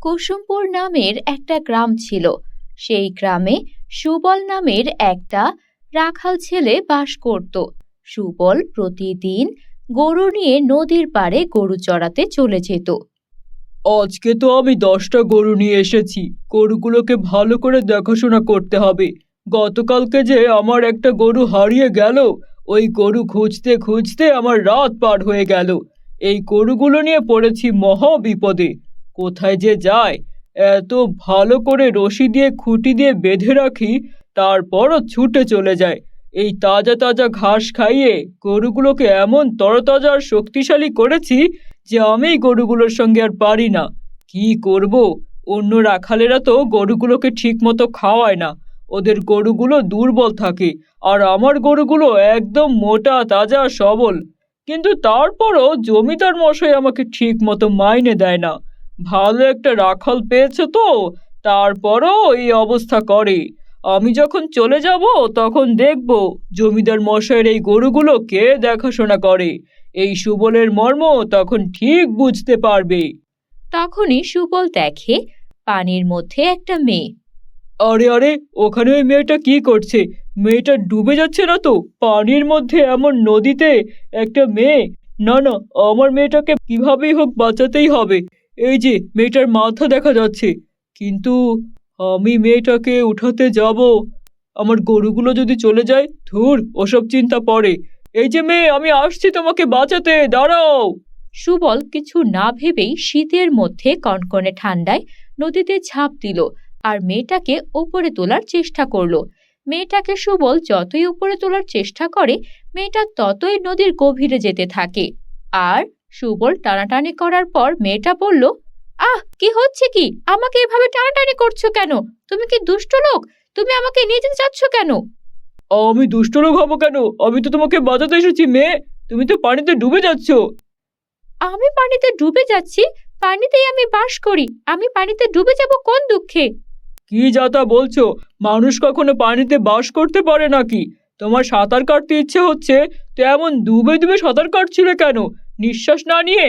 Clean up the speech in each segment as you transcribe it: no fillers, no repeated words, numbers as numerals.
কুসুমপুর নামের একটা গ্রাম ছিল। সেই গ্রামে সুবল নামের একটা রাখাল ছেলে বাস করত। সুবল প্রতিদিন গরু নিয়ে নদীর পাড়ে গরু চড়াতে চলে যেত। আজকে তো আমি 10টা গরু নিয়ে এসেছি। গরুগুলোকে ভালো করে দেখাশোনা করতে হবে। গতকালকে যে আমার একটা গরু হারিয়ে গেল, ওই গরু খুঁজতে খুঁজতে আমার রাত পার হয়ে গেল। এই গরুগুলো নিয়ে পড়েছি মহা বিপদে। কোথায় যে যায়, এত ভালো করে রশি দিয়ে খুঁটি দিয়ে বেঁধে রাখি, তারপরও ছুটে চলে যায়। এই তাজা তাজা ঘাস খাইয়ে গরুগুলোকে এমন তরতাজা আর শক্তিশালী করেছি যে আমি গরুগুলোর সঙ্গে আর পারি না। কি করব? অন্য রাখালেরা তো গরুগুলোকে ঠিক মতো খাওয়ায় না, ওদের গরুগুলো দুর্বল থাকে, আর আমার গরুগুলো একদম মোটা তাজা সবল। কিন্তু তারপরও জমিদার মশাই আমাকে ঠিক মতো মাইনে দেয় না। ভালো একটা রাখাল পেয়েছে তো, তারপরও এই অবস্থা করে। আমি যখন চলে যাব তখন দেখব জমিদার মশাইয়ের এই গরুগুলো কে দেখাশোনা করে। এই সুবলের মর্ম তখন ঠিক বুঝতে পারবে। তখনই সুবল দেখে পানির মধ্যে একটা মেয়ে। আরে আরে, ওখানে ওই মেয়েটা কি করছে? মেয়েটা ডুবে যাচ্ছে না তো? পানির মধ্যে এমন নদীতে একটা মেয়ে! না না, আমার মেয়েটাকে কিভাবেই হোক বাঁচাতেই হবে। এই যে মেয়েটার মাথা দেখা যাচ্ছে, কিন্তু আমি মেয়েটাকে উঠাতে যাব, আমার গরুগুলো যদি চলে যায়। ধুর, ওসব চিন্তা পড়ে। এই যে মেয়ে, আমি আসছি তোমাকে বাঁচাতে, দাঁড়াও। সুবল কিছু না ভেবেই শীতের মধ্যে কনকনে ঠান্ডায় নদীতে ঝাঁপ দিল আর মেয়েটাকে উপরে তোলার চেষ্টা করলো। মেয়েটাকে সুবল যতই উপরে তোলার চেষ্টা করে, মেয়েটা ততই নদীর গভীরে যেতে থাকে। আর সুবল টানাটানি করার পর মেয়েটা বলল, কি হচ্ছে কি? আমাকে এভাবে টানাটানি করছো কেন? তুমি কি দুষ্ট লোক? তুমি আমাকে নিয়ে যেতে চাচ্ছ কেন? আমি দুষ্ট লোক হব কেন? আমি তো তোমাকে বাঁচাতে এসেছি মেয়ে। তুমি তো পানিতে ডুবে যাচ্ছ। আমি পানিতে ডুবে যাচ্ছি? পানিতেই আমি বাস করি, আমি পানিতে ডুবে যাব কোন দুঃখে? কি যাতা বলছো? মানুষ কখনো পানিতে বাস করতে পারে নাকি? তোমার সাঁতার কাটতে ইচ্ছে হচ্ছে, তো এমন ডুবে ডুবে সাঁতার কাটছিলে কেন? নিঃশ্বাস না নিয়ে?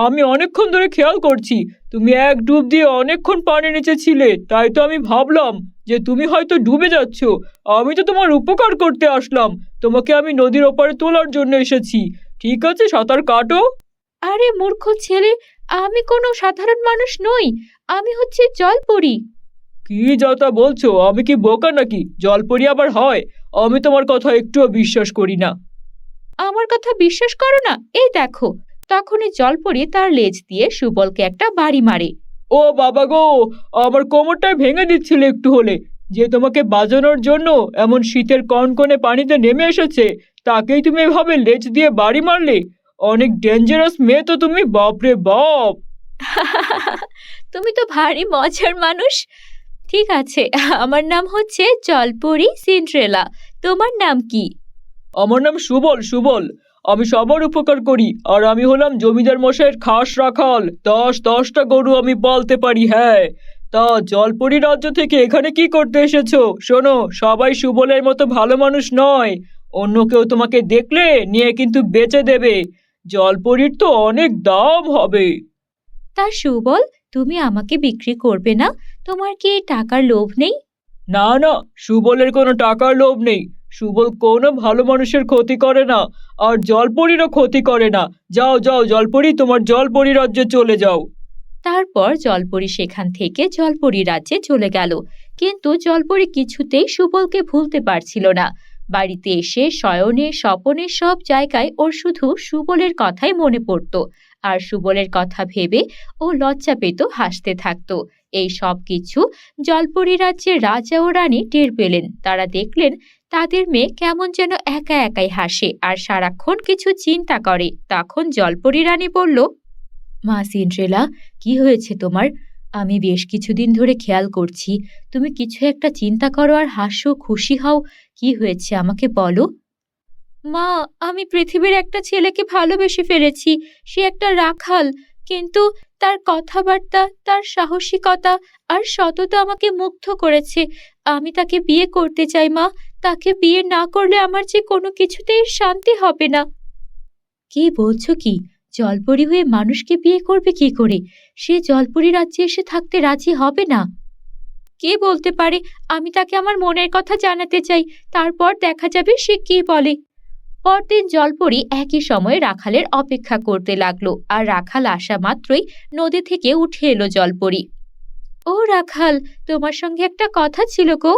আমি অনেকক্ষণ ধরে খেয়াল করছি, তুমি এক ডুব দিয়ে অনেকক্ষণ পানির নিচে ছিলে, তাই তো আমি ভাবলাম যে তুমি হয়তো ডুবে যাচ্ছ। আমি তো তোমার উপকার করতে আসলাম, তোমাকে আমি নদীর ওপারে তোলার জন্য এসেছি। ঠিক আছে, সাঁতার কাটো। আরে মূর্খ ছেলে, আমি কোনো সাধারণ মানুষ নই, আমি হচ্ছে জলপরি। কি যাতা বলছো? আমি কি বোকা নাকি? জলপরি আবার হয়? আমি তোমার কথা একটুও বিশ্বাস করি না। আমার কথা বিশ্বাস করো না? এই দেখো। তখনই জলপরি তার লেজ দিয়ে সুবলকে একটা বাড়ি মারে। ও বাবা গো, আমার কোমরটাই ভেঙে দিচ্ছিল একটু হলে। যে তোমাকে বাজানোর জন্য এমন শীতের কনকনে পানিতে নেমে এসেছে, তাকেই তুমি এভাবে লেজ দিয়ে বাড়ি মারলে? অনেক ডেঞ্জারাস মেয়ে তো তুমি, বাপরে বাপ। তুমি তো ভারী মজার মানুষ। ঠিক আছে, আমার নাম হচ্ছে জলপরি সিন্ড্রেলা। তোমার নাম কি? আমার নাম সুবল। সুবল, আমি সবার উপকার করি, আর আমি হলাম জমিদার মশাইয়ের খাস রাখাল। 10টা গরু আমি পালতে পারি, হ্যাঁ। তা জলপরি রাজ্য থেকে এখানে কি করতে এসেছো? শোনো, সবাই সুবলের মতো ভালো মানুষ নয়। অন্য কেউ তোমাকে দেখলে নিয়ে কিন্তু বেচে দেবে। জলপরির তো অনেক দাম হবে। তা সুবল, তুমি আমাকে বিক্রি করবে না? তোমার কি টাকার লোভ নেই? না না, সুবলের কোনো টাকার লোভ নেই। সুবল কোনো ভালো মানুষের ক্ষতি করে না, আর জলপরীরও ক্ষতি করে না। যাও যাও জলপরি, তোমার জলপরি রাজ্যে চলে যাও। তারপর জলপরি সেখান থেকে জলপরি রাজ্যে চলে গেল। কিন্তু জলপরি কিছুতেই সুবলকে ভুলতে পারছিল না। বাড়িতে এসে শয়নে স্বপনে সব জায়গায় ওর শুধু সুবলের কথাই মনে পড়ত। আর সুবলের কথা ভেবে ও লজ্জা পেত, হাসতে থাকতো। এই সব কিছু জলপরি রাজ্যের রাজা ও রানী টের পেলেন। তারা দেখলেন তাদের মেয়ে কেমন যেন একা একাই হাসে আর সারাক্ষণ কিছু চিন্তা করে। তখন জলপরি রানী বলল, মা সিন্ড্রেলা, কি হয়েছে তোমার? আমি বেশ কিছুদিন ধরে খেয়াল করছি তুমি কিছু একটা চিন্তা করো আর হাসো, খুশি হও। কি হয়েছে আমাকে বলো। মা, আমি পৃথিবীর একটা ছেলেকে ভালোবেসে ফেলেছি। সে একটা রাখাল, কিন্তু তার কথাবার্তা, তার সাহসিকতা আর সততা আমাকে মুগ্ধ করেছে। আমি তাকে বিয়ে করতে চাই মা। তাকে বিয়ে না করলে আমার যে কোনো কিছুতেই শান্তি হবে না। কি বলছো কি? জলপরি হয়ে মানুষকে বিয়ে করবে কি করে? সে জলপরি রাজ্যে এসে থাকতে রাজি হবে না। কে বলতে পারে? আমি তাকে আমার মনের কথা জানাতে চাই, তারপর দেখা যাবে সে কি বলে। পরদিন জলপরি একই সময়ে রাখালের অপেক্ষা করতে লাগলো, আর রাখাল আসা মাত্রই নদী থেকে উঠে এলো জলপরি। ও রাখাল, তোমার সঙ্গে একটা কথা ছিল গো।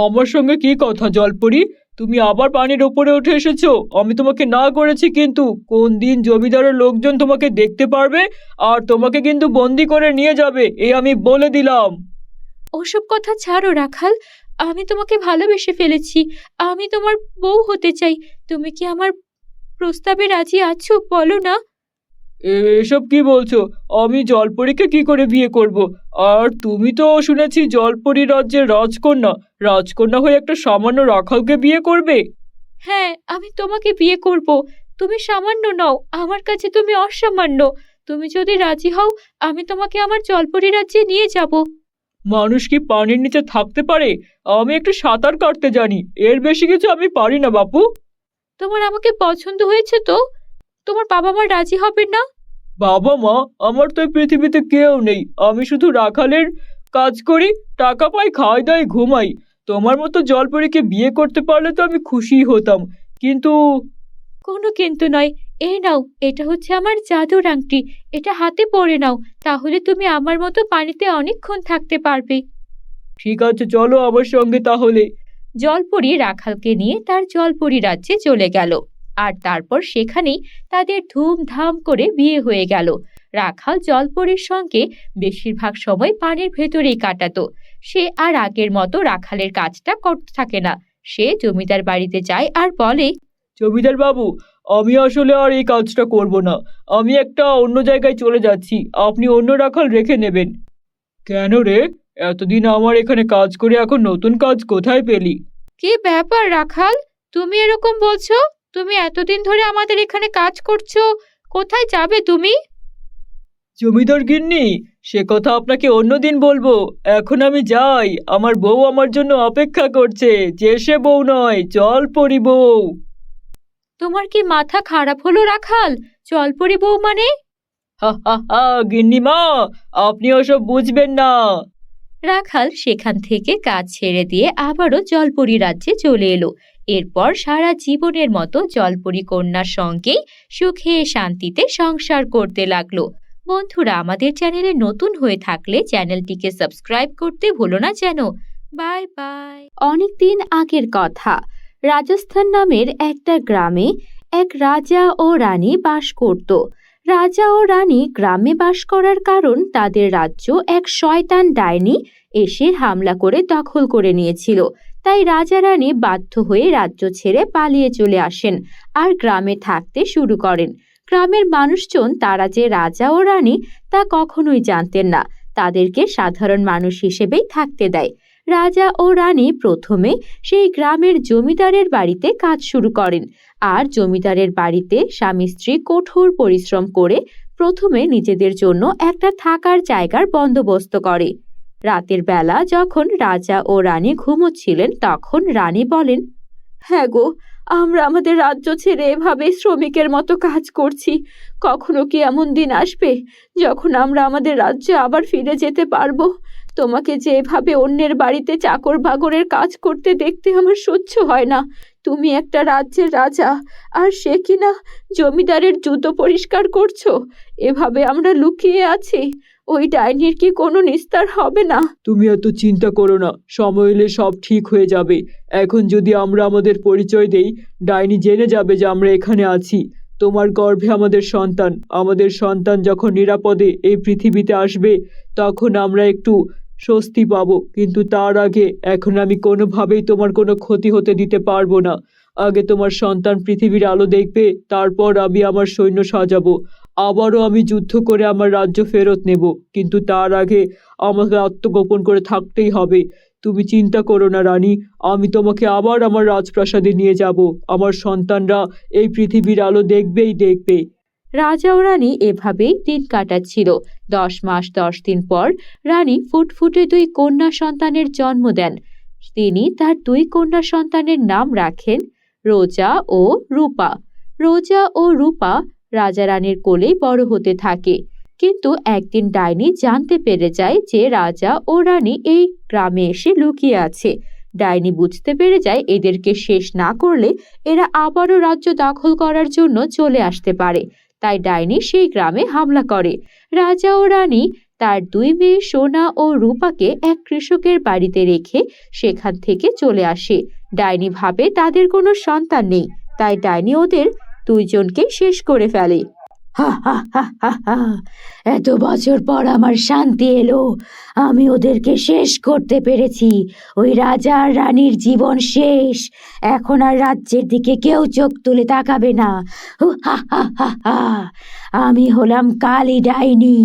আমার সঙ্গে কি কথা জলপরি? তুমি আবার পানির ওপরে উঠে এসেছো। আমি তোমাকে না করেছি, কিন্তু কোন দিন জমিদারের লোকজন তোমাকে দেখতে পারবে আর তোমাকে কিন্তু বন্দি করে নিয়ে যাবে, এই আমি বলে দিলাম। ওসব কথা ছাড়ো রাখাল, আমি তোমাকে ভালোবেসে ফেলেছি। আমি তোমার বউ হতে চাই। তুমি কি আমার প্রস্তাবে রাজি আছো? বলো না। এসব কি বলছো? আমি জলপরীকে কি করে বিয়ে করব? আর তুমি তো শুনেছি জলপরী রাজ্যের রাজকন্যা। রাজকন্যা হয়ে একটা সামান্য রাখালকে বিয়ে করবে? হ্যাঁ, আমি তোমাকে বিয়ে করব। তুমি সামান্য নও, আমার কাছে তুমি অসামান্য। তুমি যদি রাজি হও, আমি তোমাকে আমার জলপরি রাজ্যে নিয়ে যাব। মানুষ কি পানির নিচে থাকতে পারে? আমি একটু সাঁতার কাটতে জানি, এর বেশি কিছু আমি পারি না বাপু। তোমার আমাকে পছন্দ হয়েছে তো? তোমার বাবা মা রাজি হবে না? বাবা মা? আমার তো এই পৃথিবীতে কেউ নেই। আমি শুধু রাখালের কাজ করি, টাকা পাই, খাই দাই, ঘুমাই। তোমার মতো জলপরীকে বিয়ে করতে পারলে তো আমি খুশি হতাম, কিন্তু কোনো কিন্তু নয়। এই নাও, এটা হচ্ছে আমার জাদুর আংটি। এটা হাতে পরে নাও, তাহলে তুমি আমার মতো পানিতে অনেকক্ষণ থাকতে পারবে। ঠিক আছে, চলো আমার সঙ্গে তাহলে। জলপরি রাখালকে নিয়ে তার জলপরি রাজ্যে চলে গেল, আর তারপর সেখানেই তাদের ধুমধাম করে বিয়ে হয়ে গেল। রাখাল জলপরির সঙ্গে বেশিরভাগ সময় পানির ভেতরেই কাটাতো। সে আর আগের মতো রাখালের কাজটা করতে থাকে না। সে জমিদার বাড়িতে যায় আর বলে, জমিদার বাবু, আমি আসলে আর এই কাজটা করব না। আমি একটা অন্য জায়গায় চলে যাচ্ছি, আপনি অন্য রাখাল রেখে নেবেন। কেন রে? এতদিন আমার এখানে কাজ করে এখন নতুন কাজ কোথায় পেলি? কি ব্যাপার রাখাল, তুমি এরকম বলছো? তুমি এতদিন ধরে আমাদের এখানে কাজ করছো, কোথায় যাবে তুমি? জমিদার গিন্নি, সে কথা আপনাকে অন্যদিন বলবো। এখন আমি যাই, আমার বউ আমার জন্য অপেক্ষা করছে। যে সে বউ নয়, জলপরি বউ। তোমার কি মাথা খারাপ হলো রাখাল? জলপরি বউ মানে? হা হা হা, গিন্নিমা, আপনি ওসব বুঝবেন না। রাখাল সেখান থেকে কাজ ছেড়ে দিয়ে আবারও জলপরি রাজ্যে চলে এলো। এরপর সারা জীবনের মতো জলপরি কন্যার সঙ্গেই সুখে শান্তিতে সংসার করতে লাগলো। বন্ধুরা, আমাদের চ্যানেলে নতুন হয়ে থাকলে চ্যানেলটিকে সাবস্ক্রাইব করতে ভুলো না যেন। Bye bye. অনেকদিন আগের কথা, রাজস্থান নামের একটা গ্রামে এক রাজা ও রানী বাস করত। রাজা ও রানী গ্রামে বাস করার কারণ তাদের রাজ্য এক শয়তান ডাইনি এসে হামলা করে দখল করে নিয়েছিল। তাই রাজা রানী বাধ্য হয়ে রাজ্য ছেড়ে পালিয়ে চলে আসেন আর গ্রামে থাকতে শুরু করেন। গ্রামের মানুষজন তারা যে রাজা ও রানী তা কখনোই জানতেন না, তাদেরকে সাধারণ মানুষ হিসেবেই থাকতে দেয়। রাজা ও রানী প্রথমে সেই গ্রামের জমিদারের বাড়িতে কাজ শুরু করেন, আর জমিদারের বাড়িতে স্বামী স্ত্রী কঠোর পরিশ্রম করে প্রথমে নিজেদের জন্য একটা থাকার জায়গার বন্দোবস্ত করে। রাতের বেলা যখন রাজা ও রানী ঘুমোচ্ছিলেন, তখন রানী বলেন, হ্যাঁ গো, আমরা আমাদের রাজ্য ছেড়ে এভাবে শ্রমিকের মতো কাজ করছি। কখনো কি এমন দিন আসবে যখন আমরা আমাদের রাজ্যে আবার ফিরে যেতে পারবো? তোমাকে যে এভাবে অন্যের বাড়িতে চাকর বাকরের কাজ করতে দেখতে আমার সহ্য হয় না। তুমি একটা রাজ্যের রাজা, আর সে কিনা জমিদারের জুতো পরিষ্কার করছো। এভাবে আমরা লুকিয়ে আছি, ওই ডাইনির কি কোনো নিস্তার হবে না? তুমি এত চিন্তা করো না, সময় এলে সব ঠিক হয়ে যাবে। এখন যদি আমরা আমাদের পরিচয় দেই, ডাইনি জেনে যাবে যে আমরা এখানে আছি। তোমার গর্ভে আমাদের সন্তান যখন নিরাপদে এই পৃথিবীতে আসবে, তখন আমরা একটু স্বস্তি পাবো। কিন্তু তার আগে এখন আমি কোনোভাবেই তোমার কোনো ক্ষতি হতে দিতে পারবো না। আগে তোমার সন্তান পৃথিবীর আলো দেখবে, তারপর আমি আমার সৈন্য সাজাবো। আবারও আমি যুদ্ধ করে আমার রাজ্য ফেরত নেব, কিন্তু তার আগে আমাকে আত্মগোপন করে থাকতেই হবে। তুমি চিন্তা করো না রানী, আমি তোমাকে আবার আমার রাজপ্রাসাদে নিয়ে যাব। আমার সন্তানরা এই পৃথিবীর আলো দেখবেই দেখবে। রাজা ও রানী এভাবেই দিন কাটাচ্ছিল। 10 মাস 10 দিন পর রানী ফুটফুটে 2 কন্যা সন্তানের জন্ম দেন। তিনি তার 2 কন্যা সন্তানের নাম রাখেন রোজা ও রূপা। রোজা ও রূপা রাজা রানীর কোলেই বড় হতে থাকে। কিন্তু একদিন ডাইনি জানতে পেরে যায় যে রাজা ও রানী এই গ্রামে এসে লুকিয়ে আছে। ডাইনি বুঝতে পেরে যায় এদেরকে শেষ না করলে এরা আবারও রাজ্য দখল করার জন্য চলে আসতে পারে। তাই ডাইনি সেই গ্রামে হামলা করে। রাজা ও রানী তার দুই মেয়ে সোনা ও রূপাকে এক কৃষকের বাড়িতে রেখে সেখান থেকে চলে আসে। ডাইনি ভাবে তাদের কোনো সন্তান নেই, তাই ডাইনি ওদের দুইজনকে শেষ করে ফেলে। হা হা হা হা হা, এত বছর পর আমার শান্তি এলো। আমি ওদেরকে শেষ করতে পেরেছি। ওই রাজা আর রানীর জীবন শেষ। এখন আর রাজ্যের দিকে কেউ চোখ তুলে তাকাবে না। হু হা হা হা হা। আমি হলাম কালী ডাইনি।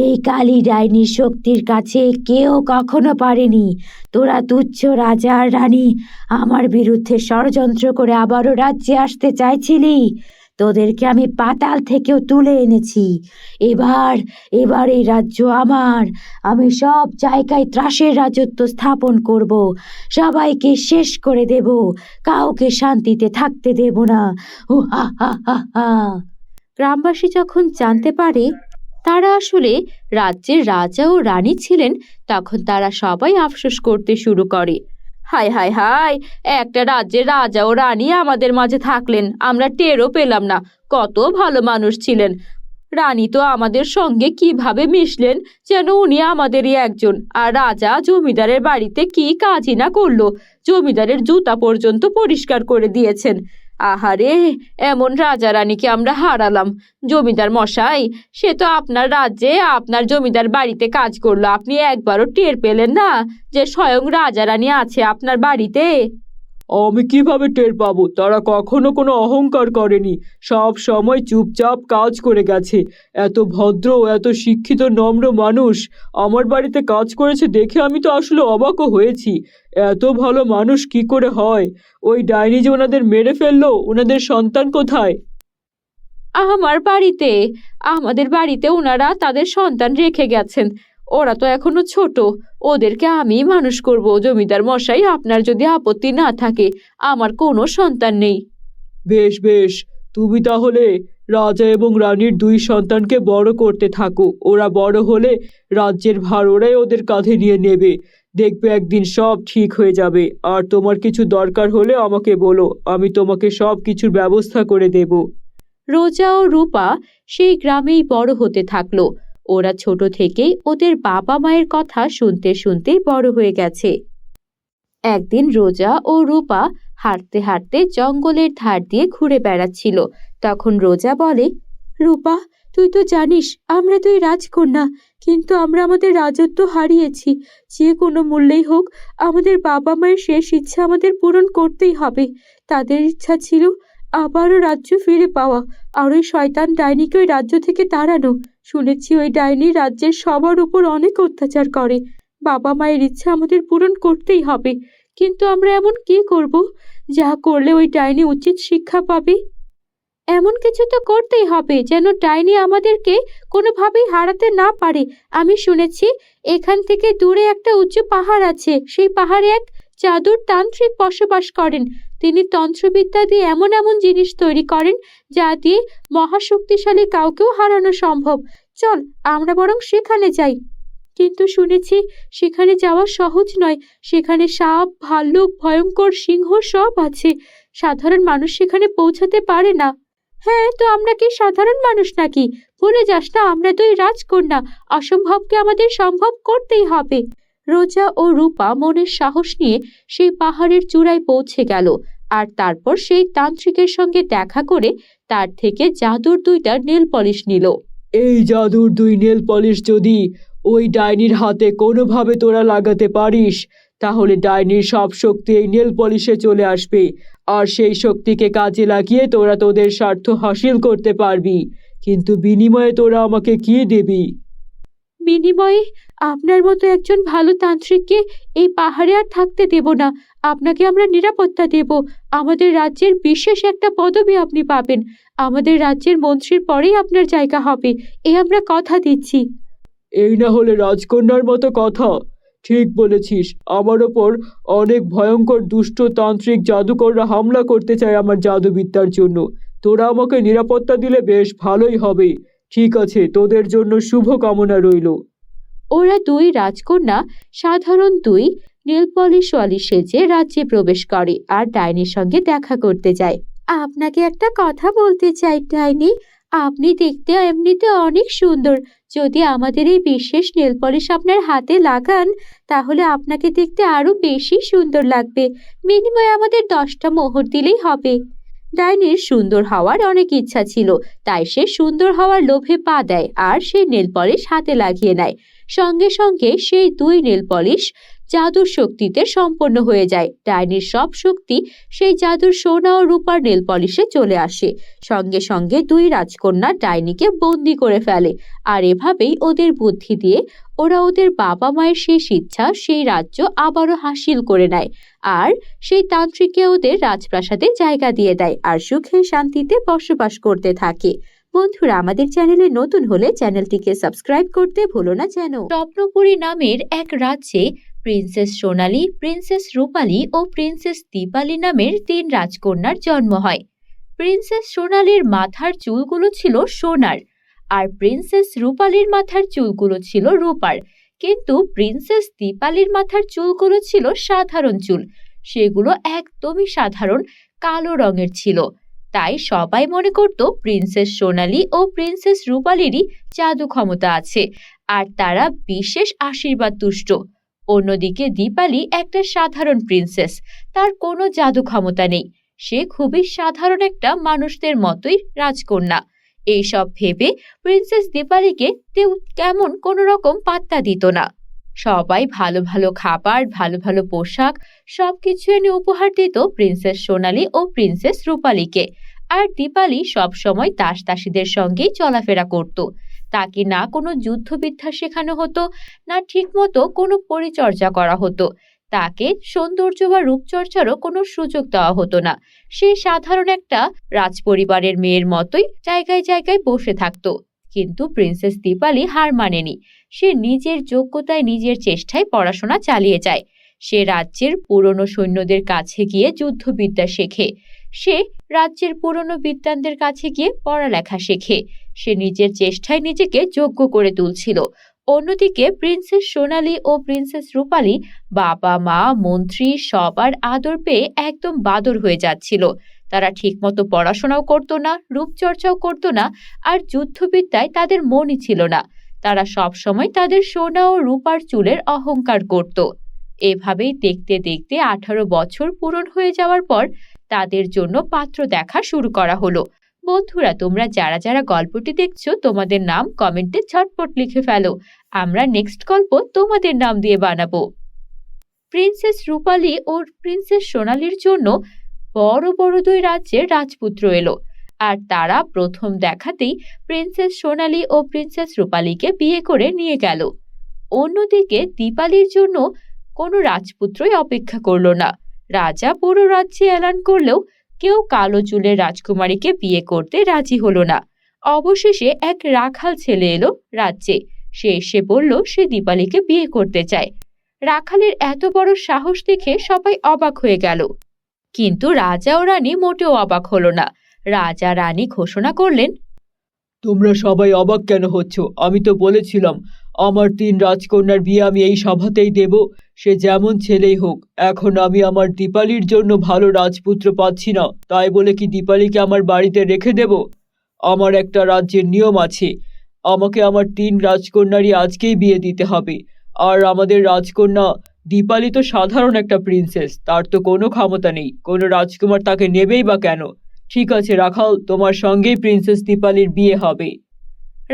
এই কালী ডাইনির শক্তির কাছে কেউ কখনো পারেনি। তোরা তুচ্ছ রাজা আর রানী আমার বিরুদ্ধে ষড়যন্ত্র করে আবারও রাজ্যে আসতে চাইছিলি। তোদেরকে আমি পাতাল থেকেও তুলে এনেছি। এবার এবার এই রাজ্য আমার। আমি সব জায়গায় ত্রাসের রাজত্ব স্থাপন করব। সবাইকে শেষ করে দেব। কাউকে শান্তিতে থাকতে দেব না। হু হা হা হা হা। গ্রামবাসী যখন জানতে পারে তারা আসলে রাজ্যের রাজা ও রানী ছিলেন, তখন তারা সবাই আফসোস করতে শুরু করে। হায় হায় হায়, একটা রাজ্যের রাজা ও রানী আমাদের মাঝে থাকলেন, আমরা টেরও পেলাম না। কত ভালো মানুষ ছিলেন। রানী তো আমাদের সঙ্গে কিভাবে মিশলেন যেন উনি আমাদেরই একজন। আর রাজা জমিদারের বাড়িতে কি কাজই না করলো, জমিদারের জুতা পর্যন্ত পরিষ্কার করে দিয়েছেন। আহারে, এমন রাজা রানীকে আমরা হারালাম। জমিদার মশাই, সে তো আপনার রাজ্যে আপনার জমিদার বাড়িতে কাজ করলো, আপনি একবারও টের পেলেন না যে স্বয়ং রাজা রানী আছে আপনার বাড়িতে? আমি কিভাবে টের পাবো? তারা কখনো কোনো অহংকার করেনি, সব সময় চুপচাপ কাজ করে গেছে। এত ভদ্র এত শিক্ষিত নম্র মানুষ আমার বাড়িতে কাজ করেছে দেখে আমি তো আসলে অবাকও হয়েছি। এত ভালো মানুষ কি করে হয়? ওই ডাইনি যে ওনাদের মেরে ফেললো, ওনাদের সন্তান কোথায়? আমাদের বাড়িতে ওনারা তাদের সন্তান রেখে গেছেন। ওরা তো এখনো ছোট, ওদেরকে আমি মানুষ করব। জমিদার মশাই, আপনার যদি আপত্তি না থাকে, আমার কোনো সন্তান নেই। বেশ বেশ, তুমি তাহলে রাজা এবং রানীর দুই সন্তানকে বড় করতে থাকো। ওরা বড় হলে রাজ্যের ভার ওরাই ওদের কাঁধে নিয়ে নেবে। দেখবে একদিন সব ঠিক হয়ে যাবে। আর তোমার কিছু দরকার হলে আমাকে বলো, আমি তোমাকে সব কিছুর ব্যবস্থা করে দেব। রোজা ও রূপা সেই গ্রামেই বড় হতে থাকলো। ওরা ছোট থেকেই ওদের বাবা মায়ের কথা শুনতে শুনতে বড় হয়ে গেছে। একদিন রোজা ও রূপা হাঁটতে হাঁটতে জঙ্গলের ধার দিয়ে ঘুরে বেড়াচ্ছিল। তখন রোজা বলে, রূপা, তুই তো জানিস আমরা দুই রাজকন্যা, কিন্তু আমরা আমাদের রাজত্ব হারিয়েছি। যে কোনো মূল্যেই হোক আমাদের বাবা মায়ের শেষ ইচ্ছা আমাদের পূরণ করতেই হবে। তাদের ইচ্ছা ছিল আবারও রাজ্য ফিরে পাওয়া, আর ওই শয়তান ডাইনিকে ওই রাজ্য থেকে তাড়ানো। শুনেছি ওই ডাইনি রাজ্যের সবার উপর অনেক অত্যাচার করে। বাবা মায়ের ইচ্ছা আমাদের পূরণ করতেই হবে, কিন্তু আমরা এমন কি করব যা করলে ওই ডাইনি উচিত শিক্ষা পাবে? এমন কিছু তো করতেই হবে যেন ডাইনি আমাদেরকে কোনোভাবেই হারাতে না পারে। আমি শুনেছি এখান থেকে দূরে একটা উঁচু পাহাড় আছে, সেই পাহাড়ে এক জাদুর তান্ত্রিক বসবাস করেন। তিনি তন্ত্রবিদ্যা দিয়ে এমন এমন জিনিস তৈরি করেন যা দিয়ে মহাশক্তিশালী কাউকেও হারানো সম্ভব। চল আমরা বরং সেখানে যাই। কিন্তু শুনেছি সেখানে যাওয়া সহজ নয়। সেখানে সাপ, ভাল্লুক, ভয়ঙ্কর সিংহ সব আছে। সাধারণ মানুষ সেখানে পৌঁছাতে পারে না। হ্যাঁ, তো আমরা কি সাধারণ মানুষ নাকি? ভুলে যাস না আমরা দুই রাজকন্যা, অসম্ভবকে আমাদের সম্ভব করতেই হবে। রোজা ও রূপা মনের সাহস নিয়ে সেই পাহাড়ের চূড়ায় পৌঁছে গেল, আর তারপর সেই তান্ত্রিকের সঙ্গে দেখা করে তার থেকে জাদুর দুইটা নেল পলিশ নিল। এই জাদুর দুই নেল পলিশ যদি ওই ডাইনির হাতে কোনোভাবে তোরা লাগাতে পারিস, তাহলে ডাইনির সব শক্তি এই নেল পলিশে চলে আসবে। আর সেই শক্তিকে কাজে লাগিয়ে তোরা তোদের স্বার্থ হাসিল করতে পারবি। কিন্তু বিনিময়ে তোরা আমাকে কি দিবি? বিনিময়ে আপনার মতো একজন ভালো তান্ত্রিককে এই পাহাড়ে আর থাকতে দেব না। আপনাকে আমরা নিরাপত্তা দেব। আমাদের রাজ্যের বিশেষ একটা পদবি আপনি পাবেন। আমাদের রাজ্যের মন্ত্রীর পরেই আপনার জায়গা হবে, এ আমরা কথা দিচ্ছি। এই না হলে রাজকন্যার মতো কথা? ঠিক বলেছিস, আমার ওপর অনেক ভয়ঙ্কর দুষ্ট তান্ত্রিক জাদুকররা হামলা করতে চায় আমার জাদুবিদ্যার জন্য। তোরা আমাকে নিরাপত্তা দিলে বেশ ভালোই হবে। ঠিক আছে, তোদের জন্য শুভ কামনা রইল। ওরা দুই রাজকন্যা সাধারণ দুই নীল পলিশওয়ালি সেজে রাজ্যে প্রবেশ করে আর ডাইনির সঙ্গে দেখা করতে যায়। আপনাকে একটা কথা বলতে চাই ডাইনি, আপনি দেখতে এমনিতে অনেক সুন্দর। যদি আমাদের এই বিশেষ নেল পলিশ আপনার হাতে লাগান তাহলে আপনাকে দেখতে আরো বেশি সুন্দর লাগবে। বিনিময়ে আমাদের 10টা মোহর দিলেই হবে। ডাইনির সুন্দর হওয়ার অনেক ইচ্ছা ছিল, তাই সে সুন্দর হওয়ার লোভে পা দেয় আর সেই নেল পলিশ হাতে লাগিয়ে নেয়। সঙ্গে সঙ্গে সেই দুই নেল পলিশ জাদুর শক্তিতে সম্পন্ন হয়ে যায়। ডাইনির সব শক্তি সেই জাদুর সোনা ও রূপার নেল পলিশে চলে আসে। সঙ্গে সঙ্গে দুই রাজকন্যা ডাইনিকে বন্দি করে ফেলে। আর এভাবেই ওদের বুদ্ধি দিয়ে ওরা ওদের বাবা মায়ের শেষ ইচ্ছা সেই রাজ্য আবারও হাসিল করে নেয়। আর সেই তান্ত্রিককে ওদের রাজপ্রাসাদে জায়গা দিয়ে দেয় আর সুখে শান্তিতে বসবাস করতে থাকে। বন্ধুরা, আমাদের চ্যানেলে নতুন হলে চ্যানেলটিকে সাবস্ক্রাইব করতে ভুলো না যেন। স্বপ্নপুরী নামের এক রাজ্যে প্রিন্সেস সোনালী, প্রিন্সেস রূপালী ও প্রিন্সেস দীপালি নামের 3 রাজকন্যার জন্ম হয়। প্রিন্সেস সোনালীর মাথার চুলগুলো ছিল সোনার আর প্রিন্সেস রূপালীর মাথার চুলগুলো ছিল রূপার। কিন্তু প্রিন্সেস দীপালির মাথার চুলগুলো ছিল সাধারণ চুল, সেগুলো একদমই সাধারণ কালো রঙের ছিল। তাই সবাই মনে করত প্রিন্সেস সোনালী ও প্রিন্সেস রূপালীরই জাদু ক্ষমতা আছে আর তারা বিশেষ আশীর্বাদ তুষ্ট। অন্যদিকে দীপালি একটা সাধারণ প্রিন্সেস, তার কোনো জাদু ক্ষমতা নেই। সে খুবই সাধারণ একটা মানুষদের মতোই রাজকন্যা। এইসব ভেবে প্রিন্সেস দীপালিকে কেউ কেমন কোনো রকম পাত্তা দিত না। সবাই ভালো ভালো খাবার, ভালো ভালো পোশাক সবকিছু এনে উপহার দিত প্রিন্সেস সোনালী ও প্রিন্সেস রূপালীকে। আর দীপালি সব সময় দাসদাসীদের সঙ্গেই চলাফেরা করত। তাকে না কোনো যুদ্ধবিদ্যা শেখানো হতো, না ঠিকমতো কোনো পরিচর্যা করা হতো। তাকে সৌন্দর্য বা রূপচর্চারও কোনো সুযোগ দেওয়া হতো না। সে সাধারণ একটা রাজপরিবারের মেয়ের মতোই জায়গায় জায়গায় বসে থাকতো। কিন্তু প্রিন্সেস দীপালি হার মানেনি। সে নিজের যোগ্যতায় নিজের চেষ্টায় পড়াশোনা চালিয়ে যায়। সে রাজ্যের পুরনো সৈন্যদের কাছে গিয়ে যুদ্ধবিদ্যা শেখে। সে রাজ্যের পুরনো বিদ্বানদের কাছে গিয়ে পড়ালেখা শেখে। সে নিজের চেষ্টায় নিজেকে যোগ্য করে তুলছিল। অন্যদিকে প্রিন্সেস সোনালী ও প্রিন্সেস রূপালী বাবা মা মন্ত্রী সবার আদর পেয়ে একদম বাদর হয়ে যাচ্ছিল। তারা ঠিকমতো পড়াশোনাও করতো না, রূপচর্চাও করতো না, আর যুদ্ধবিদ্যায় তাদের মনই ছিল না। তারা সব সময় তাদের সোনা ও রূপার চুলের অহংকার করত। এভাবেই দেখতে দেখতে 18 বছর পূরণ হয়ে যাওয়ার পর তাদের জন্য পাত্র দেখা শুরু করা হলো। বন্ধুরা, তোমরা যারা যারা গল্পটি দেখছো তোমাদের নাম কমেন্টে ঝটপট লিখে ফেলো। আমরা নেক্সট গল্প তোমাদের নাম দিয়ে বানাবো। প্রিন্সেস রূপালী ও প্রিন্সেস সোনালীর জন্য বড় বড় 2 রাজ্যের রাজপুত্র এলো। আর তারা প্রথম দেখাতেই প্রিন্সেস সোনালী ও প্রিন্সেস রূপালীকে বিয়ে করে নিয়ে গেল। অন্যদিকে দীপালির জন্য কোনো রাজপুত্রই অপেক্ষা করলো না। রাজা পুরো রাজ্যে এলান করলেও কেউ কালো চুলের রাজকুমারীকে বিয়ে করতে রাজি হলো না। অবশেষে এক রাখাল ছেলে এলো রাজ্যে। সে এসে বলল সে দীপালিকে বিয়ে করতে চায়। রাখালের এত বড় সাহস দেখে সবাই অবাক হয়ে গেল। কিন্তু রাজা ও রানী মোটেও অবাক হলো না। রাজা রানী ঘোষণা করলেন, তোমরা সবাই অবাক কেন হচ্ছ? আমি তো বলেছিলাম আমার 3 রাজকন্যার বিয়ে আমি এই সভাতেই দেব, সে যেমন ছেলেই হোক। এখন আমি আমার দীপালির জন্য ভালো রাজপুত্র পাচ্ছি না, তাই বলে কি দীপালিকে আমার বাড়িতে রেখে দেব? আমার একটা রাজ্যের নিয়ম আছে, আমাকে আমার 3 রাজকন্যারই আজকেই বিয়ে দিতে হবে। আর আমাদের রাজকন্যা দীপালি তো সাধারণ একটা প্রিন্সেস, তার তো কোনো ক্ষমতা নেই, কোনো রাজকুমার তাকে নেবেই বা কেন? ঠিক আছে রাখাল, তোমার সঙ্গেই প্রিন্সেস দীপালির বিয়ে হবে।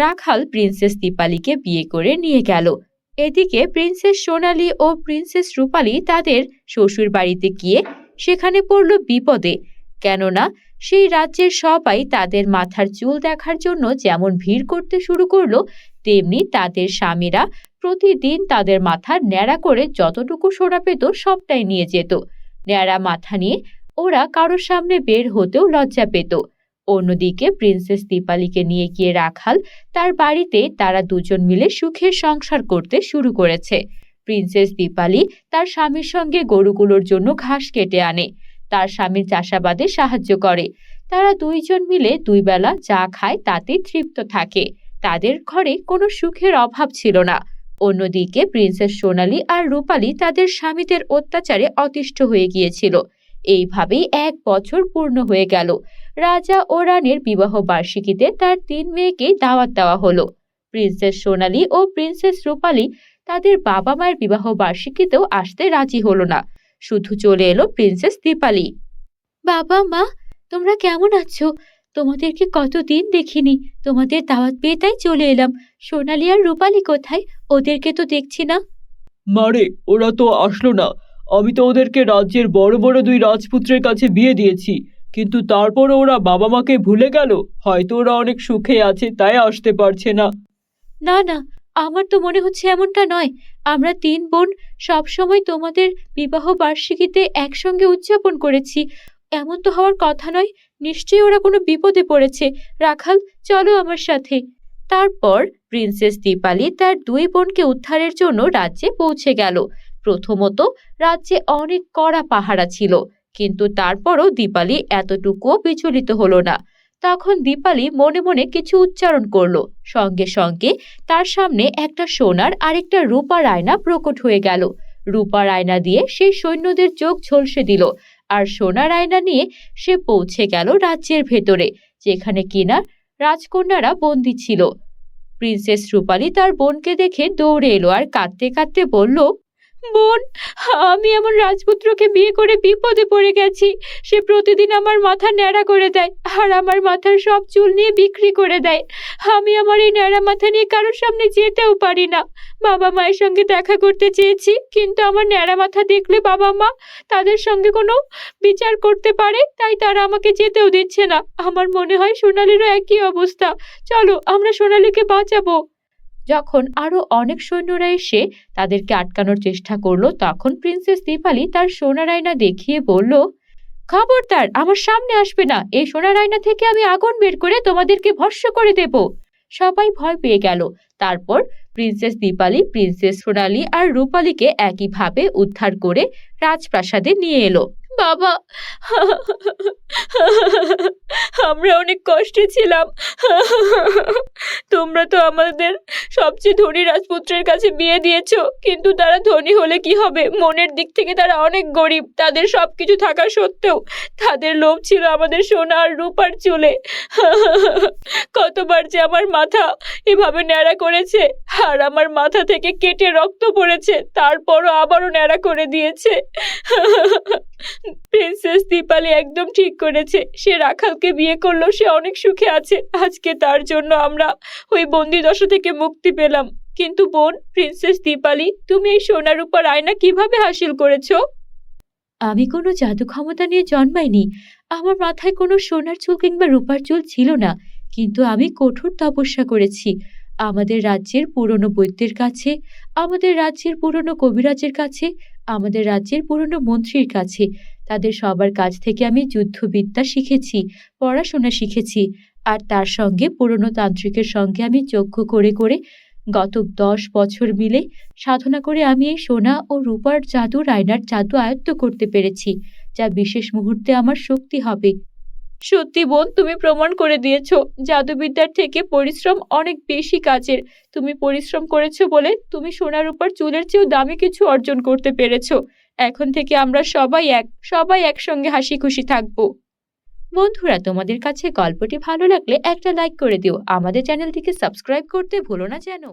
রাখাল প্রিন্সেস দীপালিকে বিয়ে করে নিয়ে গেল। এদিকে প্রিন্সেস সোনালী ও প্রিন্সেস রূপালী তাদের শ্বশুর বাড়িতে গিয়ে সেখানে পড়ল বিপদে। কেননা সেই রাজ্যের সবাই তাদের মাথার চুল দেখার জন্য যেমন ভিড় করতে শুরু করলো, তেমনি তাদের স্বামীরা প্রতিদিন তাদের মাথা ন্যাড়া করে যতটুকু সোনা পেত সবটাই নিয়ে যেত। ন্যাড়া মাথা নিয়ে ওরা কারোর সামনে বের হতেও লজ্জা পেত। অন্যদিকে প্রিন্সেস দীপালিকে নিয়ে গিয়ে রাখাল তার বাড়িতে তারা দুজন মিলে সুখের সংসার করতে শুরু করেছে। প্রিন্সেস দীপালি তার স্বামীর সঙ্গে গরুগুলোর জন্য ঘাস কেটে আনে, তার স্বামীর চাষাবাদে সাহায্য করে। তারা দুইজন মিলে দুই বেলা যা খায় তাতেই তৃপ্ত থাকে। তাদের ঘরে কোনো সুখের অভাব ছিল না। অন্যদিকে প্রিন্সেস সোনালী আর রূপালী তাদের স্বামীদের অত্যাচারে অতিষ্ঠ হয়ে গিয়েছিল। এইভাবেই 1 বছর পূর্ণ হয়ে গেল। রাজা ও রানীর বিবাহ বার্ষিকীতে তার 3 মেয়েকেই দাওয়াত দেওয়া হলো। প্রিন্সেস সোনালী ও প্রিন্সেস রূপালী তাদের বাবা মায়ের বিবাহ বার্ষিকীতেও আসতে রাজি হলো না। শুধু চলে এলো প্রিন্সেস দীপালি। বাবা মা, তোমরা কেমন আছো? তোমাদেরকে কতদিন দেখিনি। তোমাদের দাওয়াত পেয়ে তাই চলে এলাম। সোনালী আর রূপালী কোথায়? ওদেরকে তো দেখছি না। মারে, ওরা তো আসলো না। আমি তো ওদেরকে রাজ্যের বড় বড় 2 রাজপুত্রের কাছে বিয়ে দিয়েছি, কিন্তু তারপর ওরা বাবা মাকে ভুলে গেল। হয়তো ওরা অনেক সুখে আছে তাই আসতে পারছে না। না না, আমার তো মনে হচ্ছে এমনটা নয়। আমরা 3 বোন সবসময় তোমাদের বিবাহ বার্ষিকীতে একসঙ্গে উদযাপন করেছি। এমন তো হওয়ার কথা নয়। নিশ্চয়ই ওরা কোনো বিপদে পড়েছে। রাখাল, চলো আমার সাথে। তারপর প্রিন্সেস দীপালি তার 2 বোনকে উদ্ধারের জন্য রাজ্যে পৌঁছে গেল। প্রথমত, রাজ্যে অনেক কড়া পাহারা ছিল, কিন্তু তারপরও দীপালি এতটুকুও বিচলিত হলো না। তখন দীপালি মনে মনে কিছু উচ্চারণ করলো। সঙ্গে সঙ্গে তার সামনে একটা সোনার আর একটা রূপার আয়না প্রকট হয়ে গেল। রূপার আয়না দিয়ে সেই সৈন্যদের চোখ ঝলসে দিল, আর সোনার আয়না নিয়ে সে পৌঁছে গেল রাজ্যের ভেতরে, যেখানে কিনা রাজকন্যারা বন্দী ছিল। প্রিন্সেস রূপালী তার বোনকে দেখে দৌড়ে এলো আর কাঁদতে কাঁদতে বলল, বোন, আমি আমার রাজপুত্রকে বিয়ে করে বিপদে পড়ে গেছি। সে প্রতিদিন আমার মাথা ন্যাড়া করে দেয় আর আমার মাথার সব চুল নিয়ে বিক্রি করে দেয়। আমি আমার এই ন্যাড়া মাথা নিয়ে কারোর সামনে যেতেও পারি না। বাবা মায়ের সঙ্গে দেখা করতে চেয়েছি, কিন্তু আমার ন্যাড়া মাথা দেখলে বাবা মা তাদের সঙ্গে কোনো বিচার করতে পারে, তাই তারা আমাকে যেতেও দিচ্ছে না। আমার মনে হয় সোনালীরও একই অবস্থা। চলো, আমরা সোনালীকে বাঁচাবো। যখন আরো অনেক সৈন্যরা এসে তাদেরকে আটকানোর চেষ্টা করলো, তখন প্রিন্সেস দীপালি তার সোনার আয়না দেখিয়ে বলল, খবরদার আমার সামনে আসবে না। এই সোনার আয়না থেকে আমি আগুন বের করে তোমাদেরকে ভস্ম করে দেব। সবাই ভয় পেয়ে গেল। তারপর প্রিন্সেস দীপালি প্রিন্সেস সোনালী আর রূপালীকে একইভাবে উদ্ধার করে রাজপ্রাসাদে নিয়ে এলো। বাবা, আমরা অনেক কষ্টে ছিলাম। তোমরা তো আমাদের সবচেয়ে ধনী রাজপুত্রের কাছে বিয়ে দিয়েছো, কিন্তু তারা ধনী হলে কি হবে? মনের দিক থেকে তারা অনেক গরিব। তাদের সবকিছু থাকা সত্ত্বেও তাদের লোভ ছিল আমাদের সোনা আর রূপার চুলে। কতবার যে আমার মাথা এভাবে ন্যাড়া করেছে, আর আমার মাথা থেকে কেটে রক্ত পড়েছে, তারপরও আবারও ন্যাড়া করে দিয়েছে। প্রিন্সেস দীপালি একদম ঠিক করেছে। সে রাখালকে বিয়ে করলো, সে অনেক সুখে আছে। আজকে তার জন্য আমরা ওই বন্দি দশা থেকে মুক্তি পেলাম। কিন্তু বোন, প্রিন্সেস দীপালি, তুমি এই সোনার উপর আয়না কিভাবে হাসিল করেছো? আমি কোনো জাদু ক্ষমতা নিয়ে জন্মাইনি। আমার মাথায় কোনো সোনার চুল কিংবা রূপার চুল ছিল না, কিন্তু আমি কঠোর তপস্যা করেছি। আমাদের রাজ্যের পুরনো বৈদ্যের কাছে, আমাদের রাজ্যের পুরনো কবিরাজের কাছে, আমাদের রাজ্যের পুরনো মন্ত্রীর কাছে, তাদের সবার কাছ থেকে আমি যুদ্ধবিদ্যা শিখেছি, পড়াশোনা শিখেছি। আর তার সঙ্গে পুরনো তান্ত্রিকের সঙ্গে আমি যজ্ঞ করে করে গত 10 বছর মিলে সাধনা করে আমি এই সোনা ও রূপার জাদু, আয়নার জাদু আয়ত্ত করতে পেরেছি, যা বিশেষ মুহূর্তে আমার শক্তি হবে। সত্যি বোন, তুমি প্রমাণ করে দিয়েছো জাদুবিদ্যার থেকে পরিশ্রম অনেক বেশি কাজের। তুমি পরিশ্রম করেছো বলে তুমি সোনার উপর চুলের চেয়েও দামি কিছু অর্জন করতে পেরেছো। এখন থেকে আমরা সবাই একসঙ্গে হাসি খুশি থাকবো। বন্ধুরা, তোমাদের কাছে গল্পটি ভালো লাগলে একটা লাইক করে দিও। আমাদের চ্যানেলটিকে সাবস্ক্রাইব করতে ভুলো না যেন।